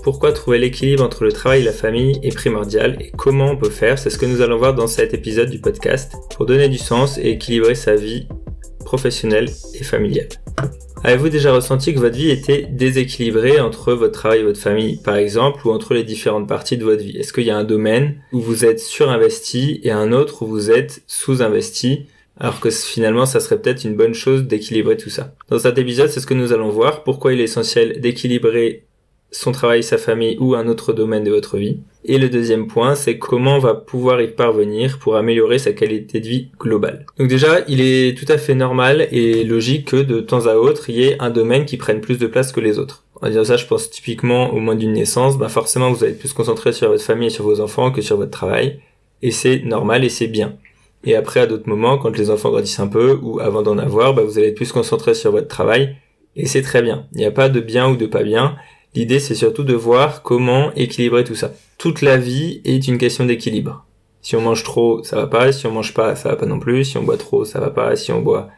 pourquoi trouver l'équilibre entre le travail et la famille est primordial et comment on peut faire, c'est ce que nous allons voir dans cet épisode du podcast pour donner du sens et équilibrer sa vie professionnelle et familiale. Avez-vous déjà ressenti que votre vie était déséquilibrée entre votre travail et votre famille, par exemple, ou entre les différentes parties de votre vie? Est-ce qu'il y a un domaine où vous êtes surinvesti et un autre où vous êtes sous-investi, alors que finalement ça serait peut-être une bonne chose d'équilibrer tout ça? Dans cet épisode, c'est ce que nous allons voir, pourquoi il est essentiel d'équilibrer son travail, sa famille ou un autre domaine de votre vie. Et le deuxième point, c'est comment on va pouvoir y parvenir pour améliorer sa qualité de vie globale. Donc déjà, il est tout à fait normal et logique que de temps à autre, il y ait un domaine qui prenne plus de place que les autres. En disant ça, je pense typiquement au moment d'une naissance, forcément vous allez être plus concentré sur votre famille et sur vos enfants que sur votre travail. Et c'est normal et c'est bien. Et après, à d'autres moments, quand les enfants grandissent un peu ou avant d'en avoir, vous allez être plus concentré sur votre travail. Et c'est très bien. Il n'y a pas de bien ou de pas bien. L'idée, c'est surtout de voir comment équilibrer tout ça. Toute la vie est une question d'équilibre. Si on mange trop, ça va pas. Si on mange pas, ça va pas non plus. Si on boit trop, ça va pas. Si on boit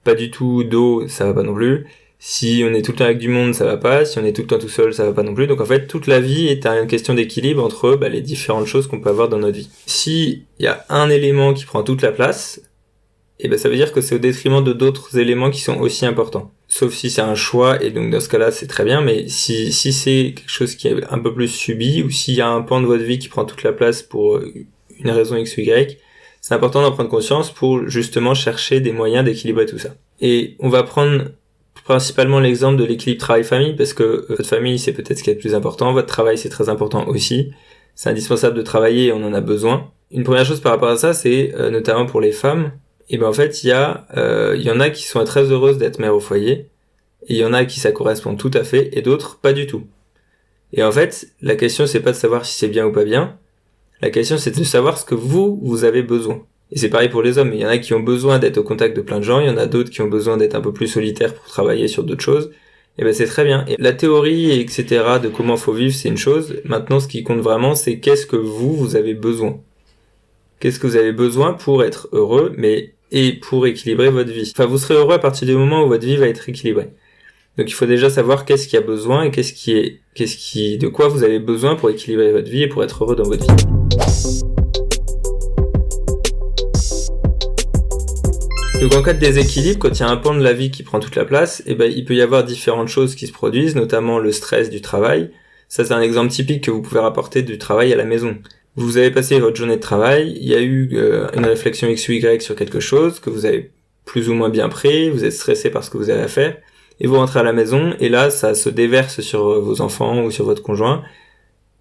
pas du tout d'eau, ça va pas non plus. Si on est tout le temps avec du monde, ça va pas. Si on est tout le temps tout seul, ça va pas non plus. Donc en fait, toute la vie est une question d'équilibre entre les différentes choses qu'on peut avoir dans notre vie. Si il y a un élément qui prend toute la place, ça veut dire que c'est au détriment de d'autres éléments qui sont aussi importants. Sauf si c'est un choix, et donc dans ce cas-là, c'est très bien, mais si c'est quelque chose qui est un peu plus subi, ou s'il y a un pan de votre vie qui prend toute la place pour une raison X ou Y, c'est important d'en prendre conscience pour justement chercher des moyens d'équilibrer tout ça. Et on va prendre principalement l'exemple de l'équilibre travail-famille, parce que votre famille, c'est peut-être ce qui est le plus important, votre travail, c'est très important aussi. C'est indispensable de travailler et on en a besoin. Une première chose par rapport à ça, c'est notamment pour les femmes, en fait, il y en a qui sont très heureuses d'être mères au foyer, et il y en a à qui ça correspond tout à fait, et d'autres pas du tout. Et en fait, la question c'est pas de savoir si c'est bien ou pas bien, la question c'est de savoir ce que vous avez besoin. Et c'est pareil pour les hommes, il y en a qui ont besoin d'être au contact de plein de gens, il y en a d'autres qui ont besoin d'être un peu plus solitaires pour travailler sur d'autres choses, et c'est très bien. Et la théorie, etc., de comment faut vivre, c'est une chose, maintenant ce qui compte vraiment, c'est qu'est-ce que vous avez besoin. Qu'est-ce que vous avez besoin pour être heureux, et pour équilibrer votre vie. Vous serez heureux à partir du moment où votre vie va être équilibrée. Donc il faut déjà savoir qu'est-ce qu'il y a besoin et de quoi vous avez besoin pour équilibrer votre vie et pour être heureux dans votre vie. Donc en cas de déséquilibre, quand il y a un pan de la vie qui prend toute la place, il peut y avoir différentes choses qui se produisent, notamment le stress du travail. Ça c'est un exemple typique que vous pouvez rapporter du travail à la maison. Vous avez passé votre journée de travail, il y a eu une réflexion X ou Y sur quelque chose que vous avez plus ou moins bien pris, vous êtes stressé par ce que vous avez à faire, et vous rentrez à la maison, et là, ça se déverse sur vos enfants ou sur votre conjoint,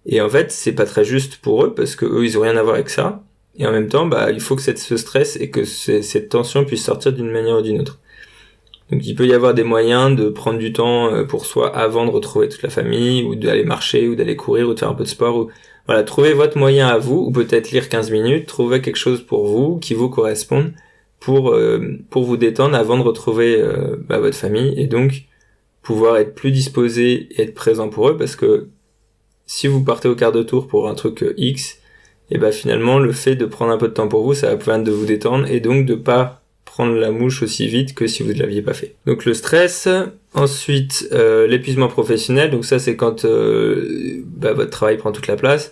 et en fait, c'est pas très juste pour eux, parce que eux, ils ont rien à voir avec ça, et en même temps, il faut que ce stress et que cette tension puisse sortir d'une manière ou d'une autre. Donc il peut y avoir des moyens de prendre du temps pour soi avant de retrouver toute la famille, ou d'aller marcher, ou d'aller courir, ou de faire un peu de sport, ou trouvez votre moyen à vous, ou peut-être lire 15 minutes, trouvez quelque chose pour vous, qui vous corresponde, pour vous détendre avant de retrouver votre famille, et donc pouvoir être plus disposé et être présent pour eux, parce que si vous partez au quart de tour pour un truc X, finalement le fait de prendre un peu de temps pour vous, ça va permettre de vous détendre, et donc de pas prendre la mouche aussi vite que si vous ne l'aviez pas fait. Donc le stress, ensuite l'épuisement professionnel, donc ça c'est quand votre travail prend toute la place.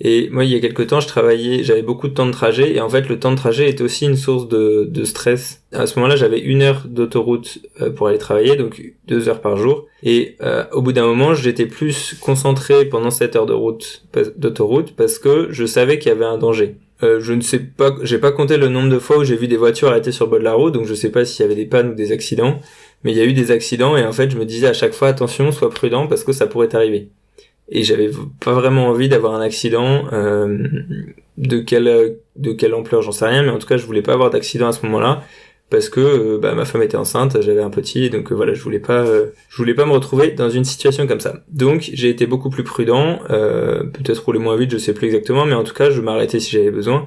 Et moi il y a quelques temps j'avais beaucoup de temps de trajet, et en fait le temps de trajet est aussi une source de stress. À ce moment-là j'avais 1 heure d'autoroute pour aller travailler, donc 2 heures par jour, et au bout d'un moment j'étais plus concentré pendant cette heure d'autoroute parce que je savais qu'il y avait un danger. Je ne sais pas, j'ai pas compté le nombre de fois où j'ai vu des voitures arrêtées sur le bord de la route, donc je sais pas s'il y avait des pannes ou des accidents, mais il y a eu des accidents, et en fait je me disais à chaque fois attention, sois prudent parce que ça pourrait t'arriver. Et j'avais pas vraiment envie d'avoir un accident, de quelle ampleur j'en sais rien, mais en tout cas je voulais pas avoir d'accident à ce moment-là, parce que ma femme était enceinte, j'avais un petit, donc je voulais pas me retrouver dans une situation comme ça. Donc j'ai été beaucoup plus prudent, peut-être rouler moins vite, je sais plus exactement, mais en tout cas je m'arrêtais si j'avais besoin.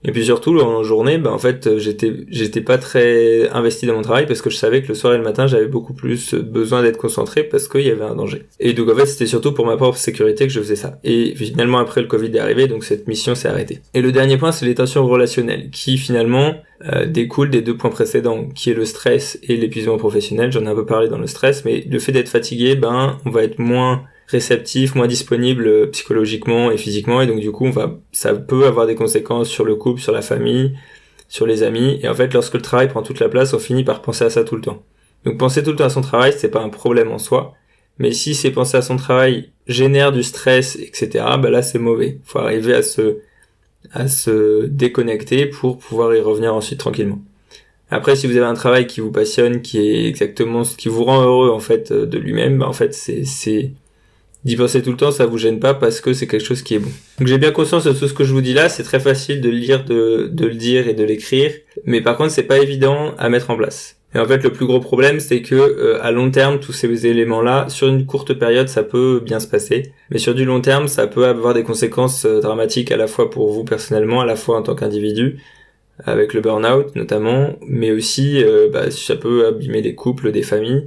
Et puis surtout en journée, en fait j'étais pas très investi dans mon travail, parce que je savais que le soir et le matin j'avais beaucoup plus besoin d'être concentré parce qu'il y avait un danger. Et donc en fait c'était surtout pour ma propre sécurité que je faisais ça. Et finalement après le Covid est arrivé, donc cette mission s'est arrêtée. Et le dernier point, c'est les tensions relationnelles, qui finalement découle des 2 points précédents, qui est le stress et l'épuisement professionnel. J'en ai un peu parlé dans le stress, mais le fait d'être fatigué, on va être moins réceptif, moins disponible psychologiquement et physiquement, et donc du coup ça peut avoir des conséquences sur le couple, sur la famille, sur les amis, et en fait lorsque le travail prend toute la place, on finit par penser à ça tout le temps. Donc penser tout le temps à son travail, c'est pas un problème en soi, mais si c'est penser à son travail génère du stress, etc., là c'est mauvais. Faut arriver à se déconnecter pour pouvoir y revenir ensuite tranquillement. Après, si vous avez un travail qui vous passionne, qui est exactement ce qui vous rend heureux en fait de lui-même, en fait c'est d'y penser tout le temps, ça vous gêne pas parce que c'est quelque chose qui est bon. Donc j'ai bien conscience de tout ce que je vous dis là, c'est très facile de le lire, de le dire et de l'écrire, mais par contre c'est pas évident à mettre en place. Et en fait le plus gros problème c'est que à long terme tous ces éléments là, sur une courte période ça peut bien se passer, mais sur du long terme ça peut avoir des conséquences dramatiques à la fois pour vous personnellement, à la fois en tant qu'individu, avec le burn-out notamment, mais aussi ça peut abîmer des couples, des familles.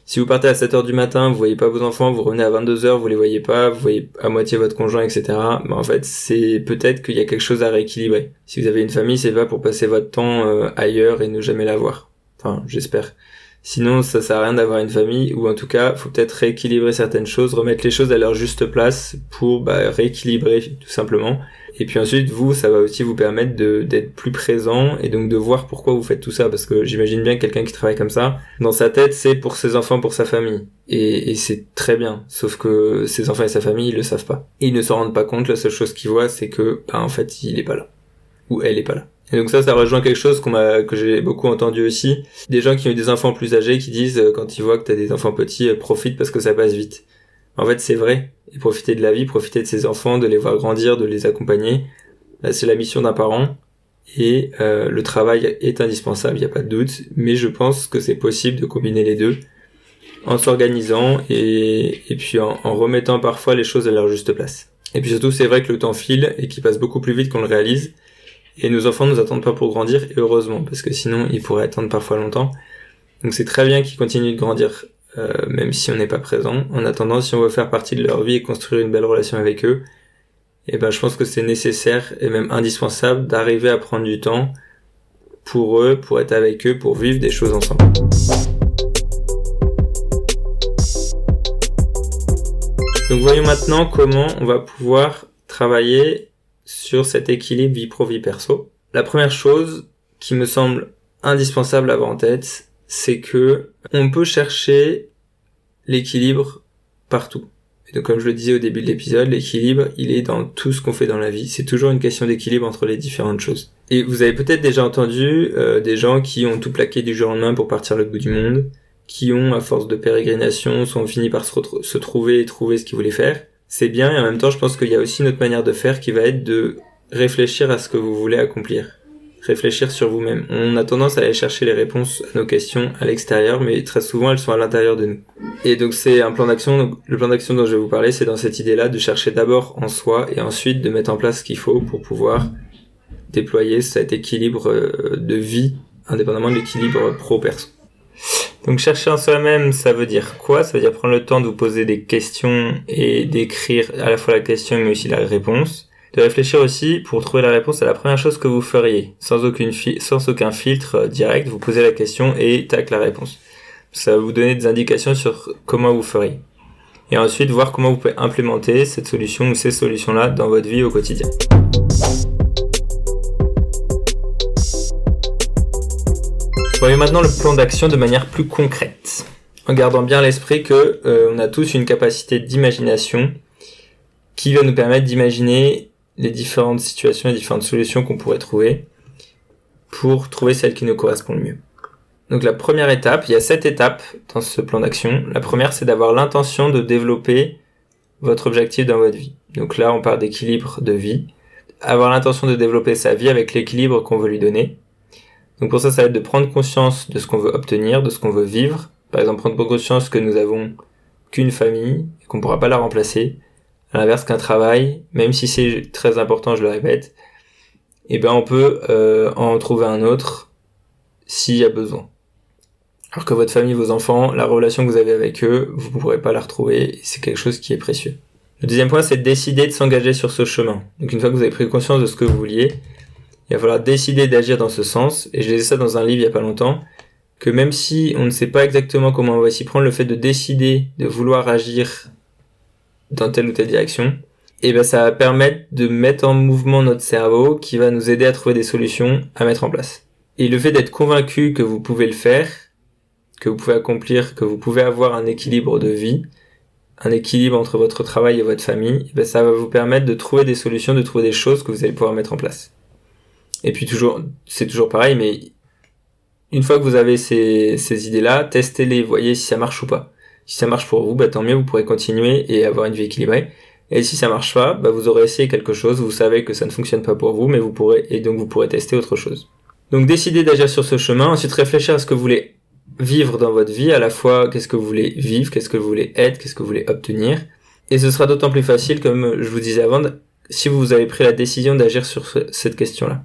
Si vous partez à 7h du matin, vous voyez pas vos enfants, vous revenez à 22h, vous les voyez pas, vous voyez à moitié votre conjoint, etc. En fait, c'est peut-être qu'il y a quelque chose à rééquilibrer. Si vous avez une famille, c'est pas pour passer votre temps ailleurs et ne jamais la voir. Enfin, j'espère. Sinon, ça sert à rien d'avoir une famille, ou en tout cas, faut peut-être rééquilibrer certaines choses, remettre les choses à leur juste place pour rééquilibrer tout simplement. Et puis ensuite, ça va aussi vous permettre d'être plus présent et donc de voir pourquoi vous faites tout ça, parce que j'imagine bien que quelqu'un qui travaille comme ça, dans sa tête, c'est pour ses enfants, pour sa famille. Et c'est très bien, sauf que ses enfants et sa famille, ils le savent pas. Et ils ne s'en rendent pas compte, la seule chose qu'ils voient, c'est que, en fait, il est pas là. Ou elle est pas là. Et donc ça rejoint quelque chose que j'ai beaucoup entendu aussi. Des gens qui ont eu des enfants plus âgés qui disent, quand ils voient que t'as des enfants petits, profite parce que ça passe vite. En fait, c'est vrai. Et profiter de la vie, profiter de ses enfants, de les voir grandir, de les accompagner. C'est la mission d'un parent. Et le travail est indispensable, il n'y a pas de doute. Mais je pense que c'est possible de combiner les deux en s'organisant et puis en remettant parfois les choses à leur juste place. Et puis surtout, c'est vrai que le temps file et qu'il passe beaucoup plus vite qu'on le réalise. Et nos enfants nous attendent pas pour grandir, et heureusement, parce que sinon ils pourraient attendre parfois longtemps. Donc c'est très bien qu'ils continuent de grandir, même si on n'est pas présent. En attendant, si on veut faire partie de leur vie et construire une belle relation avec eux, je pense que c'est nécessaire et même indispensable d'arriver à prendre du temps pour eux, pour être avec eux, pour vivre des choses ensemble. Donc voyons maintenant comment on va pouvoir travailler sur cet équilibre vie pro vie perso. La première chose qui me semble indispensable à avoir en tête, c'est que on peut chercher l'équilibre partout. Et donc comme je le disais au début de l'épisode, l'équilibre, il est dans tout ce qu'on fait dans la vie. C'est toujours une question d'équilibre entre les différentes choses. Et vous avez peut-être déjà entendu des gens qui ont tout plaqué du jour au lendemain pour partir à l'autre bout du monde, qui ont, à force de pérégrination, sont finis par se trouver et trouver ce qu'ils voulaient faire. C'est bien, et en même temps, je pense qu'il y a aussi une autre manière de faire qui va être de réfléchir à ce que vous voulez accomplir. Réfléchir sur vous-même. On a tendance à aller chercher les réponses à nos questions à l'extérieur, mais très souvent, elles sont à l'intérieur de nous. Et donc, c'est un plan d'action. Donc, le plan d'action dont je vais vous parler, c'est dans cette idée-là de chercher d'abord en soi et ensuite de mettre en place ce qu'il faut pour pouvoir déployer cet équilibre de vie, indépendamment de l'équilibre pro-perso. Donc chercher en soi-même, ça veut dire quoi? Ça veut dire prendre le temps de vous poser des questions et d'écrire à la fois la question mais aussi la réponse. De réfléchir aussi pour trouver la réponse à la première chose que vous feriez. Sans aucun filtre direct, vous posez la question et tac la réponse. Ça va vous donner des indications sur comment vous feriez. Et ensuite voir comment vous pouvez implémenter cette solution ou ces solutions-là dans votre vie au quotidien. Voyons maintenant le plan d'action de manière plus concrète, en gardant bien à l'esprit que on a tous une capacité d'imagination qui va nous permettre d'imaginer les différentes situations et différentes solutions qu'on pourrait trouver pour trouver celle qui nous correspond le mieux. Donc la première étape, il y a 7 étapes dans ce plan d'action. La première, c'est d'avoir l'intention de développer votre objectif dans votre vie. Donc là, on parle d'équilibre de vie. Avoir l'intention de développer sa vie avec l'équilibre qu'on veut lui donner. Donc pour ça va être de prendre conscience de ce qu'on veut obtenir, de ce qu'on veut vivre. Par exemple, prendre conscience que nous avons qu'une famille et qu'on ne pourra pas la remplacer. À l'inverse qu'un travail, même si c'est très important, je le répète, on peut en trouver un autre s'il y a besoin. Alors que votre famille, vos enfants, la relation que vous avez avec eux, vous ne pourrez pas la retrouver et c'est quelque chose qui est précieux. Le deuxième point, c'est de décider de s'engager sur ce chemin. Donc une fois que vous avez pris conscience de ce que vous vouliez, il va falloir décider d'agir dans ce sens. Et je lisais ça dans un livre il y a pas longtemps, que même si on ne sait pas exactement comment on va s'y prendre, le fait de décider de vouloir agir dans telle ou telle direction, et ben ça va permettre de mettre en mouvement notre cerveau qui va nous aider à trouver des solutions à mettre en place. Et le fait d'être convaincu que vous pouvez le faire, que vous pouvez accomplir, que vous pouvez avoir un équilibre de vie, un équilibre entre votre travail et votre famille, et ben ça va vous permettre de trouver des solutions, de trouver des choses que vous allez pouvoir mettre en place. Et puis c'est toujours pareil, mais une fois que vous avez ces idées-là, testez-les, voyez si ça marche ou pas. Si ça marche pour vous, bah tant mieux, vous pourrez continuer et avoir une vie équilibrée. Et si ça marche pas, bah vous aurez essayé quelque chose, vous savez que ça ne fonctionne pas pour vous, mais vous pourrez tester autre chose. Donc décidez d'agir sur ce chemin, ensuite réfléchir à ce que vous voulez vivre dans votre vie, à la fois qu'est-ce que vous voulez vivre, qu'est-ce que vous voulez être, qu'est-ce que vous voulez obtenir. Et ce sera d'autant plus facile, comme je vous disais avant, si vous avez pris la décision d'agir sur cette question-là.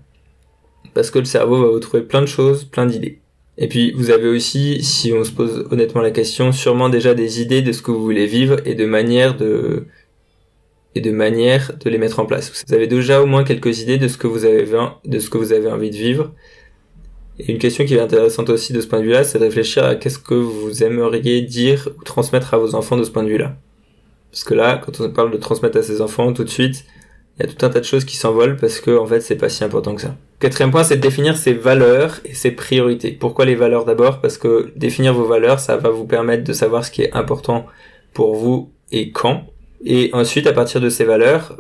Parce que le cerveau va vous trouver plein de choses, plein d'idées. Et puis vous avez aussi, si on se pose honnêtement la question, sûrement déjà des idées de ce que vous voulez vivre et de manière de les mettre en place. Vous avez déjà au moins quelques idées de ce que vous avez envie de vivre. Et une question qui est intéressante aussi de ce point de vue-là, c'est de réfléchir à qu'est-ce que vous aimeriez dire ou transmettre à vos enfants de ce point de vue-là. Parce que là, quand on parle de transmettre à ses enfants, tout de suite, il y a tout un tas de choses qui s'envolent parce que en fait c'est pas si important que ça. Quatrième point, c'est de définir ses valeurs et ses priorités. Pourquoi les valeurs d'abord ? Parce que définir vos valeurs, ça va vous permettre de savoir ce qui est important pour vous et quand. Et ensuite, à partir de ces valeurs,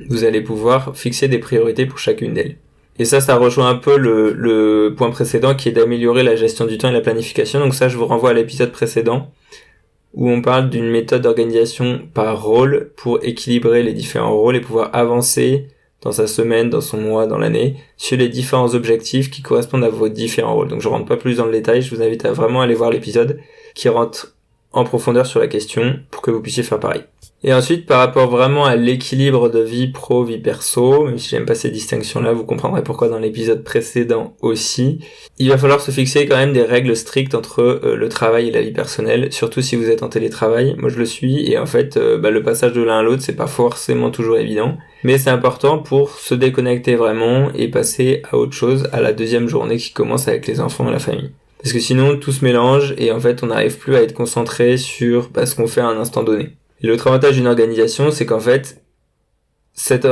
vous allez pouvoir fixer des priorités pour chacune d'elles. Et ça rejoint un peu le point précédent qui est d'améliorer la gestion du temps et la planification. Donc ça, je vous renvoie à l'épisode précédent où on parle d'une méthode d'organisation par rôle pour équilibrer les différents rôles et pouvoir avancer dans sa semaine, dans son mois, dans l'année, sur les différents objectifs qui correspondent à vos différents rôles. Donc je rentre pas plus dans le détail, je vous invite à vraiment aller voir l'épisode qui rentre en profondeur sur la question pour que vous puissiez faire pareil. Et ensuite, par rapport vraiment à l'équilibre de vie pro, vie perso, même si j'aime pas ces distinctions-là, vous comprendrez pourquoi dans l'épisode précédent aussi, il va falloir se fixer quand même des règles strictes entre le travail et la vie personnelle, surtout si vous êtes en télétravail. Moi je le suis, et en fait, le passage de l'un à l'autre, c'est pas forcément toujours évident, mais c'est important pour se déconnecter vraiment et passer à autre chose, à la deuxième journée qui commence avec les enfants et la famille. Parce que sinon, tout se mélange, et en fait, on n'arrive plus à être concentré sur ce qu'on fait à un instant donné. Et l'autre avantage d'une organisation, c'est qu'en fait, cette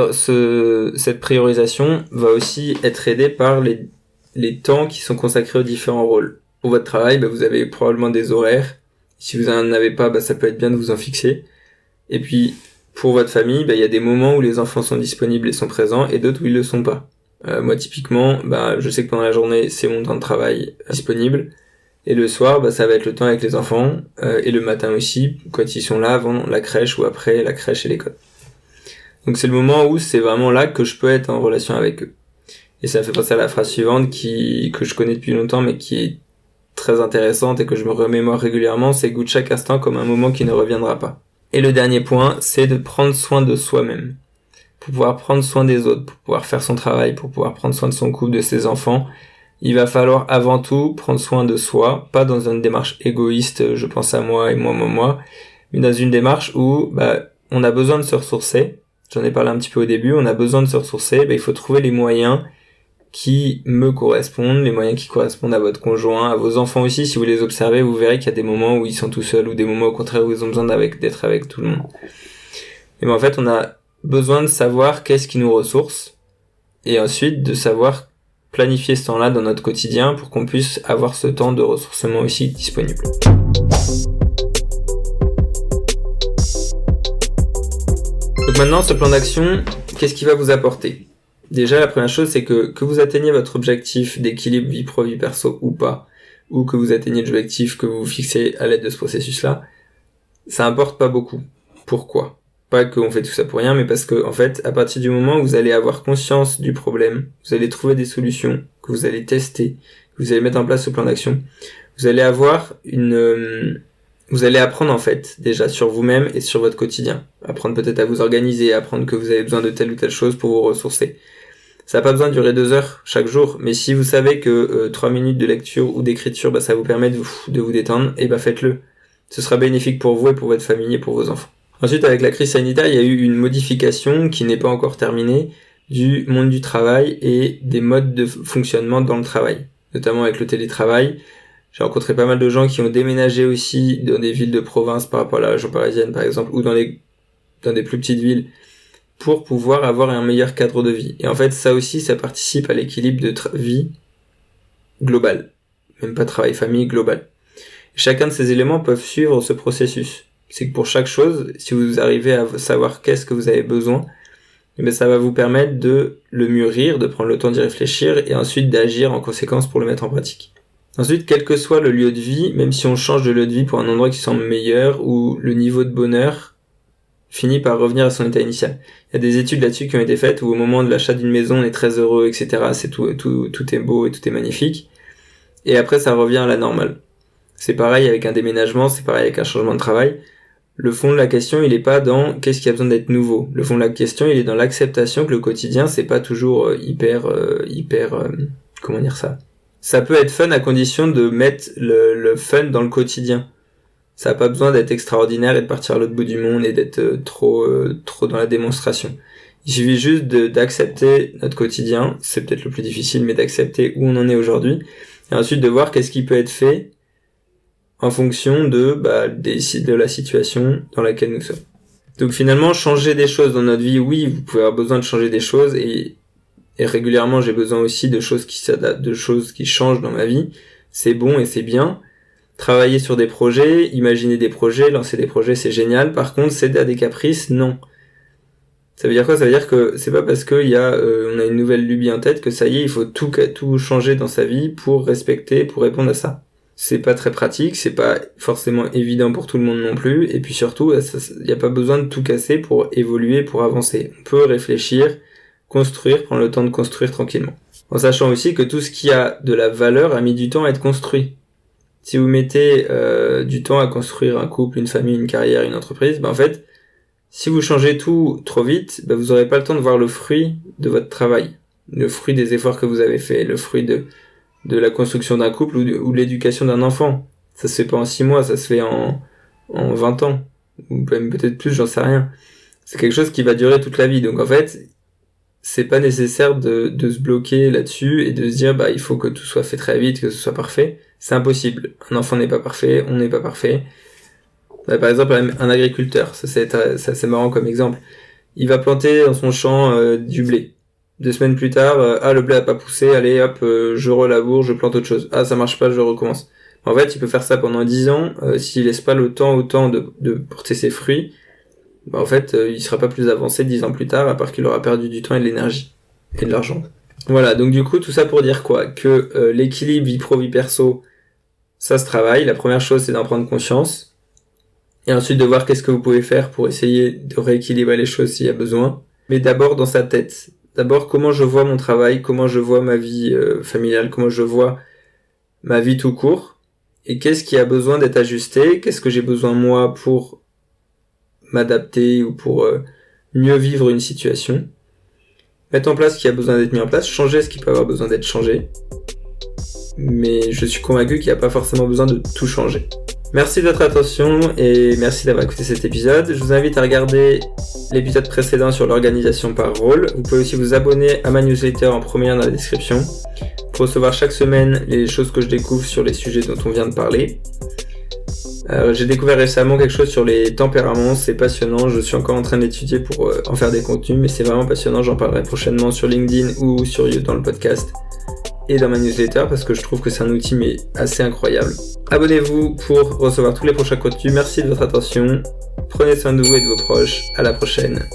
priorisation va aussi être aidée par les temps qui sont consacrés aux différents rôles. Pour votre travail, vous avez probablement des horaires. Si vous en avez pas, ça peut être bien de vous en fixer. Et puis, pour votre famille, il y a des moments où les enfants sont disponibles et sont présents, et d'autres où ils le sont pas. Moi, typiquement, je sais que pendant la journée, c'est mon temps de travail disponible. Et le soir, ça va être le temps avec les enfants, et le matin aussi, quand ils sont là avant la crèche ou après la crèche et l'école. Donc c'est le moment où c'est vraiment là que je peux être en relation avec eux. Et ça me fait penser à la phrase suivante que je connais depuis longtemps, mais qui est très intéressante et que je me remémore régulièrement, c'est goûte chaque instant comme un moment qui ne reviendra pas. Et le dernier point, c'est de prendre soin de soi-même. Pour pouvoir prendre soin des autres, pour pouvoir faire son travail, pour pouvoir prendre soin de son couple, de ses enfants, il va falloir avant tout prendre soin de soi, pas dans une démarche égoïste, je pense à moi et moi, mais dans une démarche où on a besoin de se ressourcer. J'en ai parlé un petit peu au début, on a besoin de se ressourcer, il faut trouver les moyens qui me correspondent, les moyens qui correspondent à votre conjoint, à vos enfants aussi. Si vous les observez, vous verrez qu'il y a des moments où ils sont tout seuls ou des moments au contraire où ils ont besoin d'être avec tout le monde. Et en fait, on a besoin de savoir qu'est-ce qui nous ressource et ensuite de savoir planifier ce temps-là dans notre quotidien pour qu'on puisse avoir ce temps de ressourcement aussi disponible. Donc maintenant, ce plan d'action, qu'est-ce qu'il va vous apporter ? Déjà, la première chose, c'est que vous atteigniez votre objectif d'équilibre vie pro, vie perso ou pas, ou que vous atteigniez l'objectif que vous fixez à l'aide de ce processus-là, ça importe pas beaucoup. Pourquoi ? Pas qu'on fait tout ça pour rien, mais parce que, en fait, à partir du moment où vous allez avoir conscience du problème, vous allez trouver des solutions, que vous allez tester, que vous allez mettre en place ce plan d'action, vous allez avoir vous allez apprendre, en fait, déjà sur vous-même et sur votre quotidien. Apprendre peut-être à vous organiser, apprendre que vous avez besoin de telle ou telle chose pour vous ressourcer. Ça n'a pas besoin de durer 2 heures chaque jour, mais si vous savez que 3 minutes de lecture ou d'écriture, ça vous permet de vous détendre, faites-le. Ce sera bénéfique pour vous et pour votre famille et pour vos enfants. Ensuite, avec la crise sanitaire, il y a eu une modification qui n'est pas encore terminée, du monde du travail et des modes de fonctionnement dans le travail, notamment avec le télétravail. J'ai rencontré pas mal de gens qui ont déménagé aussi dans des villes de province par rapport à la région parisienne par exemple, ou dans des plus petites villes, pour pouvoir avoir un meilleur cadre de vie. Et en fait, ça aussi, ça participe à l'équilibre de vie global. Même pas travail-famille, global. Chacun de ces éléments peuvent suivre ce processus. C'est que pour chaque chose, si vous arrivez à savoir qu'est-ce que vous avez besoin, ça va vous permettre de le mûrir, de prendre le temps d'y réfléchir et ensuite d'agir en conséquence pour le mettre en pratique. Ensuite, quel que soit le lieu de vie, même si on change de lieu de vie pour un endroit qui semble meilleur, où le niveau de bonheur finit par revenir à son état initial. Il y a des études là-dessus qui ont été faites où au moment de l'achat d'une maison, on est très heureux, etc. C'est tout est beau et tout est magnifique. Et après, ça revient à la normale. C'est pareil avec un déménagement, c'est pareil avec un changement de travail. Le fond de la question, il est pas dans qu'est-ce qui a besoin d'être nouveau. Le fond de la question, il est dans l'acceptation que le quotidien, c'est pas toujours comment dire ça. Ça peut être fun à condition de mettre le fun dans le quotidien. Ça a pas besoin d'être extraordinaire et de partir à l'autre bout du monde et d'être trop dans la démonstration. Il suffit juste d'accepter notre quotidien, c'est peut-être le plus difficile, mais d'accepter où on en est aujourd'hui, et ensuite de voir qu'est-ce qui peut être fait en fonction de la situation dans laquelle nous sommes. Donc finalement, changer des choses dans notre vie, oui, vous pouvez avoir besoin de changer des choses, et régulièrement j'ai besoin aussi de choses qui s'adaptent, de choses qui changent dans ma vie. C'est bon et c'est bien. Travailler sur des projets, imaginer des projets, lancer des projets, c'est génial. Par contre, céder à des caprices, non. Ça veut dire quoi? Ça veut dire que c'est pas parce qu'il y a on a une nouvelle lubie en tête que ça y est, il faut tout changer dans sa vie pour répondre à ça. C'est pas très pratique, c'est pas forcément évident pour tout le monde non plus, et puis surtout, il n'y a pas besoin de tout casser pour évoluer, pour avancer. On peut réfléchir, construire, prendre le temps de construire tranquillement. En sachant aussi que tout ce qui a de la valeur a mis du temps à être construit. Si vous mettez du temps à construire un couple, une famille, une carrière, une entreprise, en fait, si vous changez tout trop vite, vous aurez pas le temps de voir le fruit de votre travail, le fruit des efforts que vous avez fait, le fruit de la construction d'un couple ou de l'éducation d'un enfant. Ça se fait pas en 6 mois, ça se fait en 20 ans, ou même peut-être plus, j'en sais rien. C'est quelque chose qui va durer toute la vie, donc en fait, c'est pas nécessaire de se bloquer là-dessus et de se dire il faut que tout soit fait très vite, que ce soit parfait. C'est impossible. Un enfant n'est pas parfait, on n'est pas parfait. Par exemple, un agriculteur, ça c'est assez marrant comme exemple. Il va planter dans son champ du blé. 2 semaines plus tard, le blé a pas poussé, allez hop, je relaboure, je plante autre chose. Ça marche pas, je recommence. En fait, il peut faire ça pendant 10 ans, s'il laisse pas le temps autant de porter ses fruits, en fait, il sera pas plus avancé 10 ans plus tard, à part qu'il aura perdu du temps et de l'énergie. Et de l'argent. Voilà, donc du coup, tout ça pour dire quoi? Que l'équilibre vie pro, vie perso, ça se travaille. La première chose, c'est d'en prendre conscience. Et ensuite de voir qu'est-ce que vous pouvez faire pour essayer de rééquilibrer les choses s'il y a besoin. Mais d'abord dans sa tête. D'abord, comment je vois mon travail, comment je vois ma vie familiale, comment je vois ma vie tout court. Et qu'est-ce qui a besoin d'être ajusté, qu'est-ce que j'ai besoin moi pour m'adapter ou pour mieux vivre une situation. Mettre en place ce qui a besoin d'être mis en place, changer ce qui peut avoir besoin d'être changé. Mais je suis convaincu qu'il n'y a pas forcément besoin de tout changer. Merci de votre attention et merci d'avoir écouté cet épisode. Je vous invite à regarder l'épisode précédent sur l'organisation par rôle. Vous pouvez aussi vous abonner à ma newsletter en premier lien dans la description pour recevoir chaque semaine les choses que je découvre sur les sujets dont on vient de parler. J'ai découvert récemment quelque chose sur les tempéraments, c'est passionnant, je suis encore en train d'étudier pour en faire des contenus, mais c'est vraiment passionnant, j'en parlerai prochainement sur LinkedIn ou sur YouTube dans le podcast et dans ma newsletter parce que je trouve que c'est un outil mais assez incroyable. Abonnez-vous pour recevoir tous les prochains contenus, merci de votre attention, prenez soin de vous et de vos proches, à la prochaine.